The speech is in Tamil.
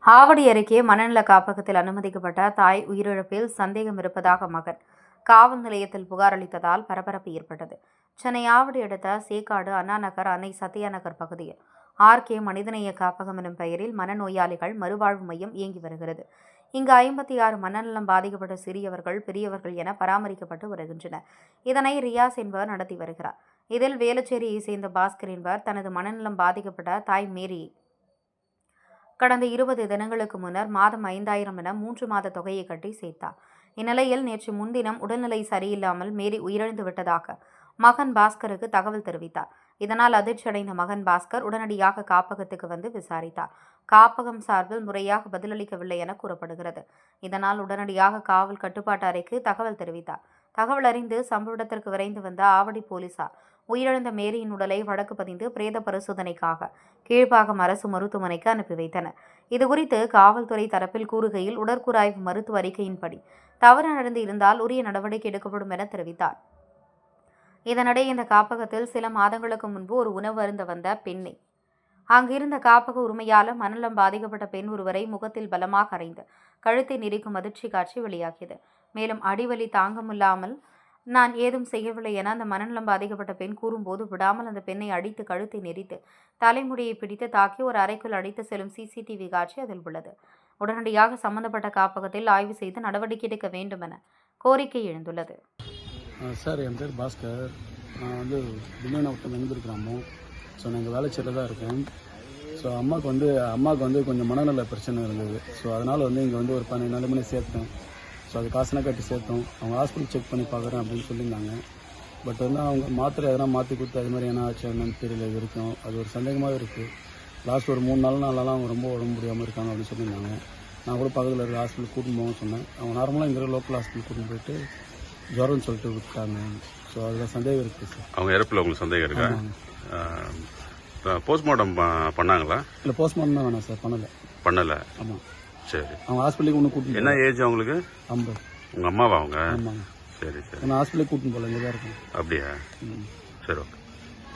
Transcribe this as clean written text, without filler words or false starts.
ஆவடி அருகே மனநல காப்பகத்தில் அனுமதிக்கப்பட்ட தாய் உயிரிழப்பில் சந்தேகம் இருப்பதாக மகன் காவல் நிலையத்தில் புகார் அளித்ததால் பரபரப்பு ஏற்பட்டது. சென்னை ஆவடி அடுத்த சேக்காடு, அண்ணா நகர், அன்னை சத்யா நகர் பகுதியில் RK மனிதநேய காப்பகம் எனும் பெயரில் மனநோயாளிகள் மறுவாழ்வு மையம் இயங்கி வருகிறது. இங்கு 56 மனநலம் பாதிக்கப்பட்ட சிறியவர்கள், பெரியவர்கள் என பராமரிக்கப்பட்டு வருகின்றனர். இதனை ரியாஸ் என்பவர் நடத்தி வருகிறார். இதில் வேளச்சேரியை சேர்ந்த பாஸ்கர் என்பவர் தனது மனநலம் பாதிக்கப்பட்ட தாய் மேரி கடந்த 20 தினங்களுக்கு முன்னர் மாதம் 5000 என 3 மாத தொகையை கட்டி சேர்த்தார். இந்நிலையில் நேற்று முன்தினம் உடல்நிலை சரியில்லாமல் மேரி உயிரிழந்து விட்டதாக மகன் பாஸ்கருக்கு தகவல் தெரிவித்தார். இதனால் அதிர்ச்சியடைந்த மகன் பாஸ்கர் உடனடியாக காப்பகத்துக்கு வந்து விசாரித்தார். காப்பகம் சார்பில் முறையாக பதிலளிக்கவில்லை என கூறப்படுகிறது. இதனால் உடனடியாக காவல் கட்டுப்பாட்டு அறைக்கு தகவல் தெரிவித்தார். தகவல் அறிந்து சம்பவ இடத்திற்கு விரைந்து வந்த ஆவடி போலீசார் உயிரிழந்த மேரியின் உடலை வழக்கு பதிந்து பிரேத பரிசோதனைக்காக கீழ்ப்பாக்கம் அரசு மருத்துவமனைக்கு அனுப்பி வைத்தனர். இதுகுறித்து காவல்துறை தரப்பில் கூறுகையில், உடற்கூறாய்வு மருத்துவ அறிக்கையின்படி தவறு நடந்து இருந்தால் உரிய நடவடிக்கை எடுக்கப்படும் என தெரிவித்தார். இதனிடையே இந்த காப்பகத்தில் சில மாதங்களுக்கு முன்பு ஒரு உணவு அருந்த வந்த பெண்ணை அங்கிருந்த காப்பக உரிமையாளர் மனநலம் பாதிக்கப்பட்ட பெண் ஒருவரை முகத்தில் பலமாக அறைந்து கழுத்தை நெரிக்கும் அதிர்ச்சி காட்சி வெளியாகியது. மேலும் அடிவலி தாங்க முடியாமல் நான் ஏதும் செய்யவில்லை என அந்த மனநலம் பாதிக்கப்பட்ட பெண் கூறும்போது விடாமல் அந்த பெண்ணை அடித்து கழுத்தை நெரித்து தலைமுடியை பிடித்து தாக்கி ஒரு அறைக்குள் அடித்து செல்லும் CCTV காட்சி அதில் உள்ளது. உடனடியாக சம்பந்தப்பட்ட காப்பகத்தில் ஆய்வு செய்து நடவடிக்கை எடுக்க வேண்டும் என கோரிக்கை எழுந்துள்ளது. சார், என் பேர் பாஸ்கர். நான் வந்து திண்டிவனம் மென்பூர் கிராமம். ஸோ நான் இங்கே வேலைச்சேரில் தான் இருக்கேன். ஸோ அம்மாவுக்கு வந்து கொஞ்சம் மனநல பிரச்சனை இருந்தது. ஸோ அதனால் வந்து இங்கே வந்து ஒரு 12 நாள் மணி சேர்த்தேன். ஸோ அது காசுனா கட்டி சேர்த்தோம். அவங்க ஹாஸ்பிட்டல் செக் பண்ணி பார்க்குறேன் அப்படின்னு சொல்லியிருந்தாங்க. பட் வந்து அவங்க மாத்திரை எதனா மாற்றி கொடுத்து அது மாதிரி என்ன ஆச்சு என்னன்னு தெரியல. இது வரைக்கும் அது ஒரு சந்தேகமாகவே இருக்குது. லாஸ்ட் ஒரு 3 நாளெலாம் அவங்க ரொம்ப உடம்பு முடியாமல் இருக்காங்க அப்படின்னு சொல்லியிருந்தாங்க. நான் கூட பக்கத்தில் இருக்கிற ஹாஸ்பிட்டல் கூட்டின்னு போகணும்னு சொன்னேன். அவங்க நார்மலாக இங்கே லோக்கல் ஹாஸ்பிட்டல் கூட்டின்னு போயிட்டு ஜுரம்னு சொல்லிட்டு விட்டாங்க. ஸோ அதில் சந்தேகம் இருக்குது சார். அவங்க இறப்பில் உங்களுக்கு சந்தேகம் இருக்கா? போஸ்ட்மார்ட்டம் பண்ணாங்களா? இல்லை, போஸ்ட்மார்ட்டம் தான் வேணாம் சார், பண்ணலை. ஆமாம். சரி. அவங்க ஹாஸ்பிட்டலுக்கு ஒன்று கூட்டிட்டு. என்ன ஏஜ் அவங்களுக்கு? 50. உங்கள் அம்மாவா அவங்க? ஆமாங்க. சரி சரி. நான் ஹாஸ்பிட்டலுக்கு கூட்டின்னு போகல, இங்கே தான் இருக்கேன். அப்படியா? சரி, ஓகே.